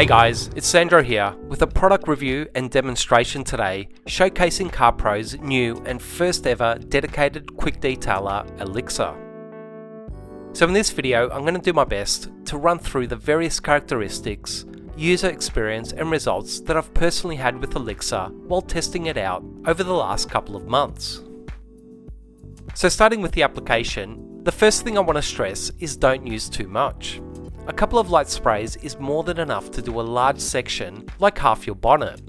Hey guys, it's Sandro here with a product review and demonstration today showcasing CarPro's new and first ever dedicated quick detailer EliXir. So in this video I'm going to do my best to run through the various characteristics, user experience and results that I've personally had with EliXir while testing it out over the last couple of months. So starting with the application, the first thing I want to stress is don't use too much. A couple of light sprays is more than enough to do a large section like half your bonnet.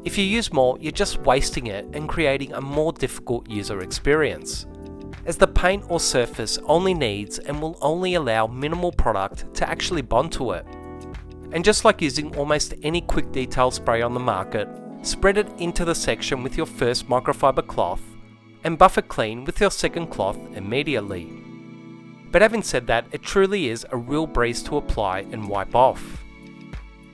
If you use more, you're just wasting it and creating a more difficult user experience, as the paint or surface only needs and will only allow minimal product to actually bond to it. And just like using almost any quick detail spray on the market, spread it into the section with your first microfiber cloth and buff it clean with your second cloth immediately. But having said that, it truly is a real breeze to apply and wipe off.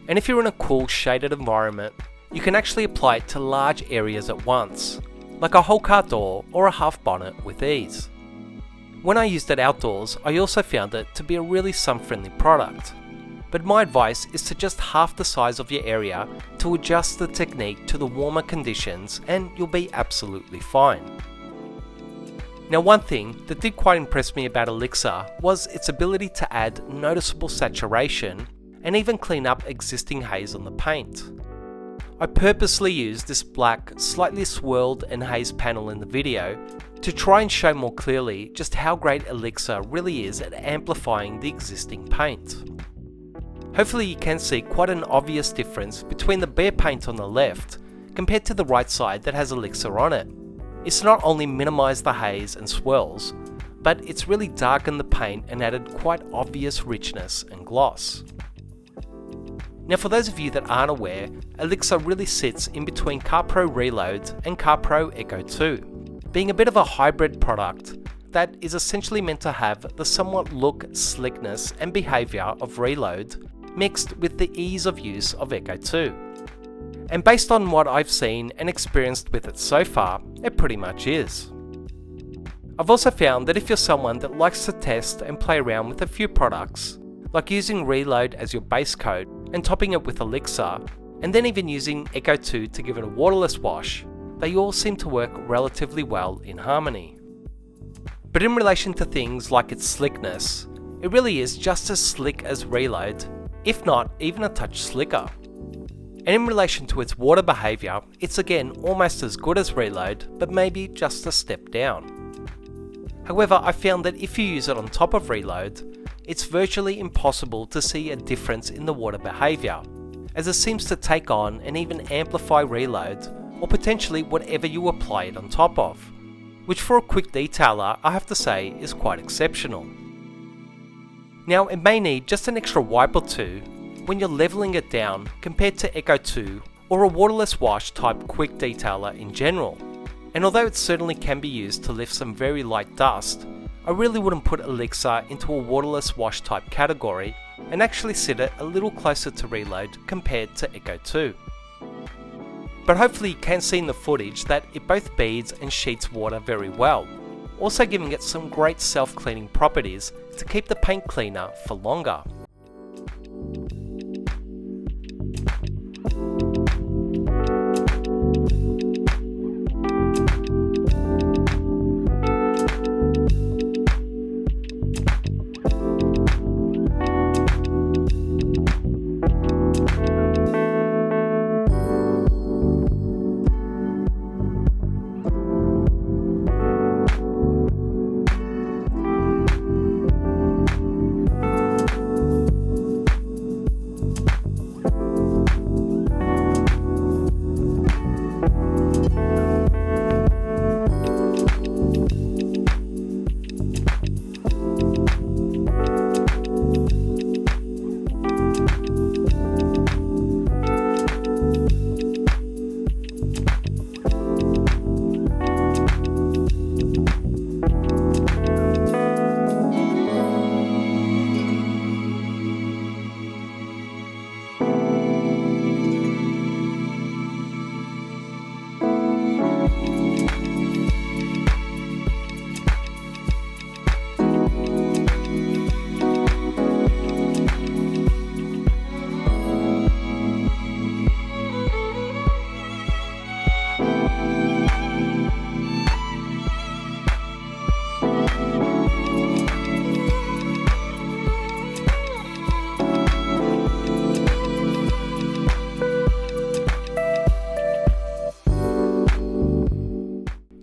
And if you're in a cool shaded environment, you can actually apply it to large areas at once, like a whole car door or a half bonnet with ease. When I used it outdoors, I also found it to be a really sun-friendly product. But my advice is to just half the size of your area to adjust the technique to the warmer conditions and you'll be absolutely fine. Now one thing that did quite impress me about EliXir was its ability to add noticeable saturation and even clean up existing haze on the paint. I purposely used this black, slightly swirled and haze panel in the video to try and show more clearly just how great EliXir really is at amplifying the existing paint. Hopefully you can see quite an obvious difference between the bare paint on the left compared to the right side that has EliXir on it. It's not only minimised the haze and swirls, but it's really darkened the paint and added quite obvious richness and gloss. Now for those of you that aren't aware, EliXir really sits in between CarPro Reload and CarPro Echo 2, being a bit of a hybrid product that is essentially meant to have the somewhat look, slickness and behaviour of Reload mixed with the ease of use of Echo 2. And based on what I've seen and experienced with it so far, it pretty much is. I've also found that if you're someone that likes to test and play around with a few products, like using Reload as your base coat and topping it with EliXir, and then even using Echo 2 to give it a waterless wash, they all seem to work relatively well in harmony. But in relation to things like its slickness, it really is just as slick as Reload, if not even a touch slicker. And in relation to its water behaviour, it's again almost as good as Reload, but maybe just a step down. However, I found that if you use it on top of Reload, it's virtually impossible to see a difference in the water behaviour, as it seems to take on and even amplify Reload, or potentially whatever you apply it on top of, which for a quick detailer I have to say is quite exceptional. Now it may need just an extra wipe or two when you're leveling it down compared to Echo 2 or a waterless wash type quick detailer in general. And although it certainly can be used to lift some very light dust, I really wouldn't put EliXir into a waterless wash type category and actually sit it a little closer to Reload compared to Echo 2. But hopefully you can see in the footage that it both beads and sheets water very well, also giving it some great self-cleaning properties to keep the paint cleaner for longer.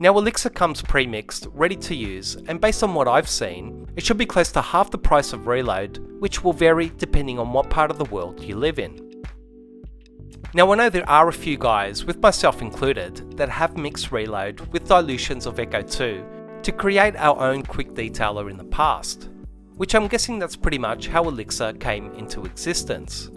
Now EliXir comes pre-mixed, ready to use, and based on what I've seen, it should be close to half the price of Reload, which will vary depending on what part of the world you live in. Now I know there are a few guys, with myself included, that have mixed Reload with dilutions of Echo 2 to create our own quick detailer in the past, which I'm guessing that's pretty much how EliXir came into existence.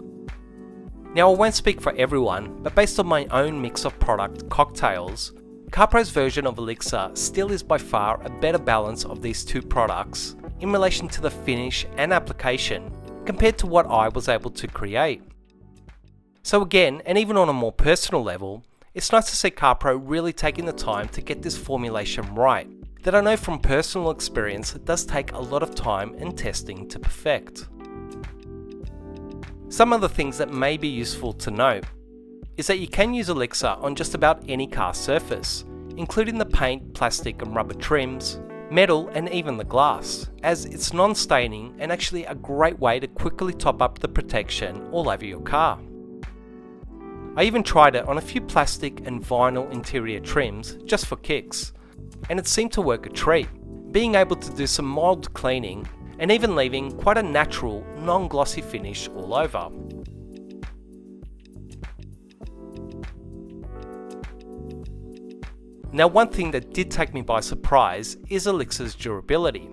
Now I won't speak for everyone, but based on my own mix of product cocktails, CarPro's version of EliXir still is by far a better balance of these two products in relation to the finish and application compared to what I was able to create. So again, and even on a more personal level, it's nice to see CarPro really taking the time to get this formulation right, that I know from personal experience it does take a lot of time and testing to perfect. Some other things that may be useful to note is that you can use EliXir on just about any car surface, including the paint, plastic and rubber trims, metal and even the glass, as it's non-staining and actually a great way to quickly top up the protection all over your car. I even tried it on a few plastic and vinyl interior trims just for kicks, and it seemed to work a treat, being able to do some mild cleaning and even leaving quite a natural, non-glossy finish all over. Now one thing that did take me by surprise is EliXir's durability.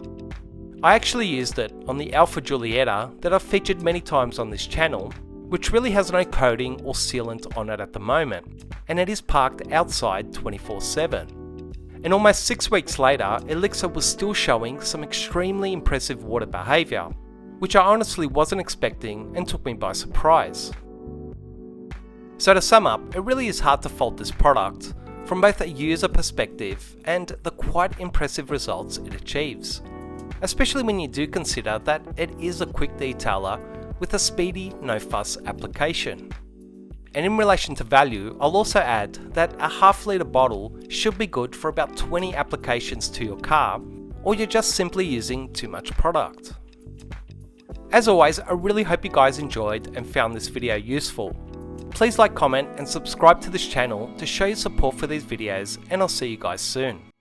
I actually used it on the Alfa Giulietta that I've featured many times on this channel, which really has no coating or sealant on it at the moment, and it is parked outside 24/7. And almost 6 weeks later, EliXir was still showing some extremely impressive water behaviour, which I honestly wasn't expecting and took me by surprise. So to sum up, it really is hard to fault this product from both a user perspective and the quite impressive results it achieves, especially when you do consider that it is a quick detailer with a speedy, no-fuss application. And in relation to value, I'll also add that a half-litre bottle should be good for about 20 applications to your car, or you're just simply using too much product. As always, I really hope you guys enjoyed and found this video useful. Please like, comment and subscribe to this channel to show your support for these videos, and I'll see you guys soon.